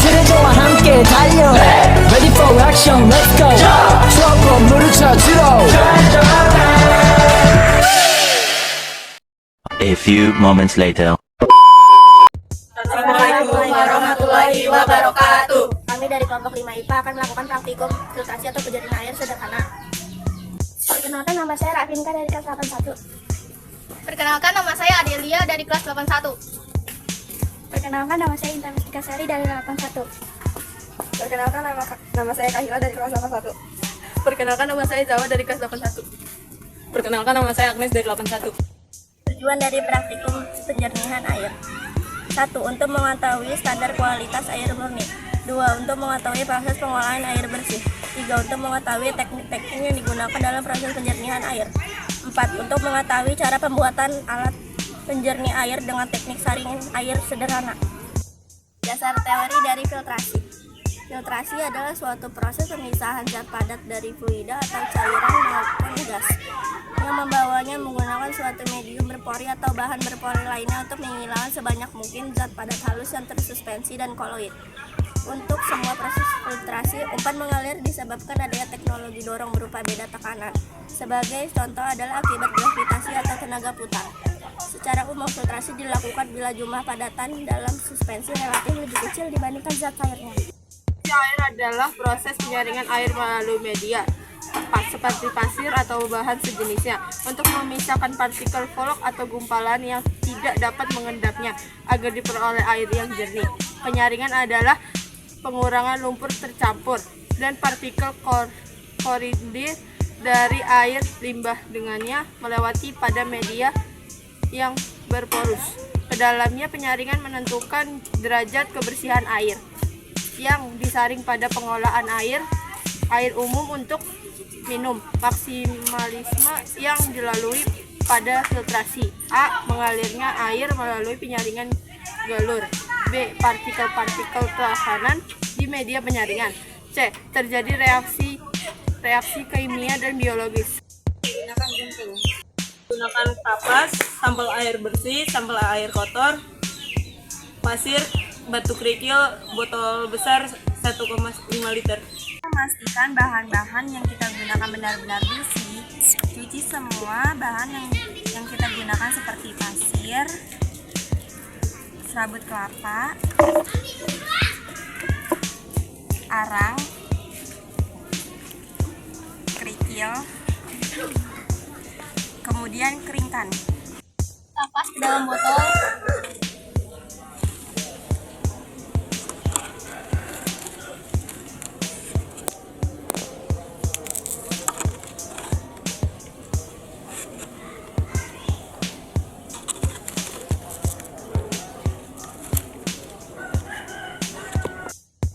트레저와 함께 달려 Ready for action, let's go 추억 건물을 찾으러 A few moments later. Assalamualaikum warahmatullahi wabarakatuh. Kami dari kelompok 5 IPA akan melakukan praktikum filtrasi atau penjernihan air sederhana. Perkenalkan, nama saya Rafinka dari kelas 81. Perkenalkan, nama saya Adelia dari kelas 81. Perkenalkan, nama saya Intan Mustika Sari dari 81. Perkenalkan, nama saya Kahila dari kelas 81. Perkenalkan, nama saya Zawa dari kelas 81. Perkenalkan, nama saya Agnes dari 81. Tujuan dari praktikum penjernihan air: 1. Untuk mengetahui standar kualitas air murni. 2. Untuk mengetahui proses pengolahan air bersih. 3. Untuk mengetahui teknik-teknik yang digunakan dalam proses penjernihan air. 4. Untuk mengetahui cara pembuatan alat penjernih air dengan teknik saring air sederhana. Dasar teori dari filtrasi. Filtrasi adalah suatu proses pemisahan zat padat dari fluida atau cairan maupun gas yang membawanya menggunakan suatu medium berpori atau bahan berpori lainnya untuk menghilangkan sebanyak mungkin zat padat halus yang tersuspensi dan koloid. Untuk semua proses filtrasi, umpan mengalir disebabkan adanya teknologi dorong berupa beda tekanan. Sebagai contoh adalah akibat gravitasi atau tenaga putar. Secara umum, filtrasi dilakukan bila jumlah padatan dalam suspensi relatif lebih kecil dibandingkan zat cairnya. Air adalah proses penyaringan air melalui media seperti pasir atau bahan sejenisnya untuk memisahkan partikel volog atau gumpalan yang tidak dapat mengendapnya agar diperoleh air yang jernih. Penyaringan adalah pengurangan lumpur tercampur dan partikel klorida dari air limbah dengannya melewati pada media yang berporus. Kedalamnya penyaringan menentukan derajat kebersihan air yang disaring pada pengolahan air umum untuk minum. Maksimalisme yang dilalui pada filtrasi: A. Mengalirnya air melalui penyaringan galur. B. Partikel-partikel tahanan di media penyaringan. C. Terjadi reaksi kimia dan biologis. Gunakan gunting. Gunakan kapas, sampel air bersih, sampel air kotor, pasir, batu kerikil, botol besar 1,5 liter. Memastikan bahan-bahan yang kita gunakan benar-benar bersih. Cuci semua bahan yang kita gunakan seperti pasir, serabut kelapa, arang, kerikil, kemudian keringkan. Kapas ke dalam botol.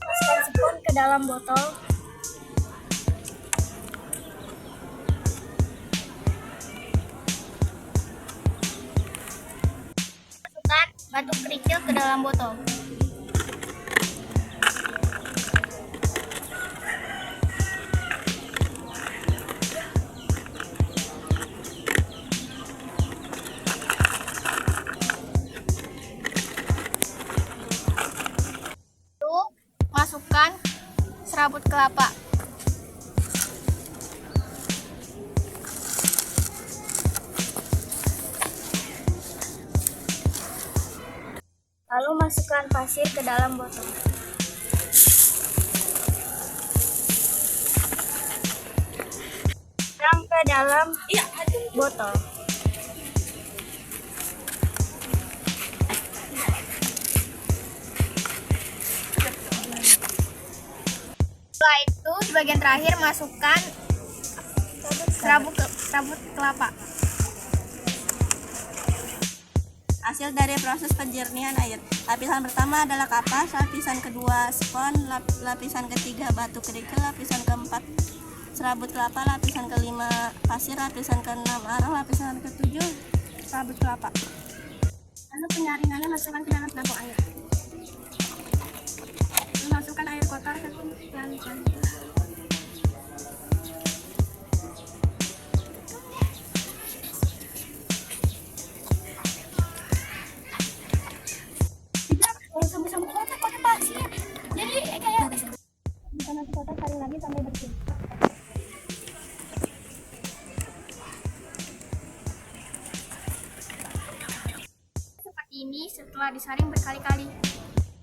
Masukkan spons ke dalam botol. Masukkan batu kerikil ke dalam botol. Masukkan serabut kelapa. Lalu masukkan pasir ke dalam botol. Tuang ke dalam botol. Setelah itu, di bagian terakhir masukkan serabut kelapa. Hasil dari proses penjernihan air: lapisan pertama adalah kapas, lapisan kedua spons, lapisan ketiga batu kerikil, lapisan keempat serabut kelapa, lapisan kelima pasir, lapisan keenam arang, lapisan ketujuh serabut kelapa. Lalu penyaringannya masukkan ke dalam penampung air. Masukkan air kotor ke pelan-pelan. lagi sampai bersih. Seperti ini setelah disaring berkali-kali.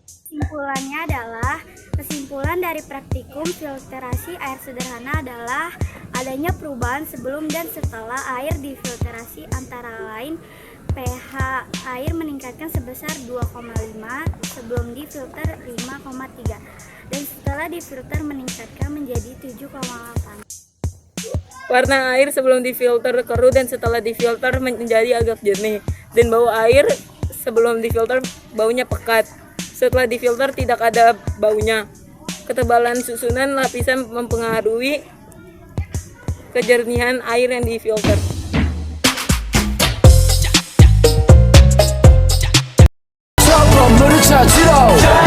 Kesimpulannya adalah, kesimpulan dari praktikum filtrasi air sederhana adalah adanya perubahan sebelum dan setelah air difiltrasi, antara lain pH air meningkatkan sebesar 2,5, sebelum difilter 5,3, dan setelah difilter meningkatkan menjadi 7,8. Warna air sebelum difilter keruh dan setelah difilter menjadi agak jernih, dan bau air sebelum difilter baunya pekat. Setelah difilter tidak ada baunya. Ketebalan susunan lapisan mempengaruhi kejernihan air yang difilter. 차가운 물을 찾으러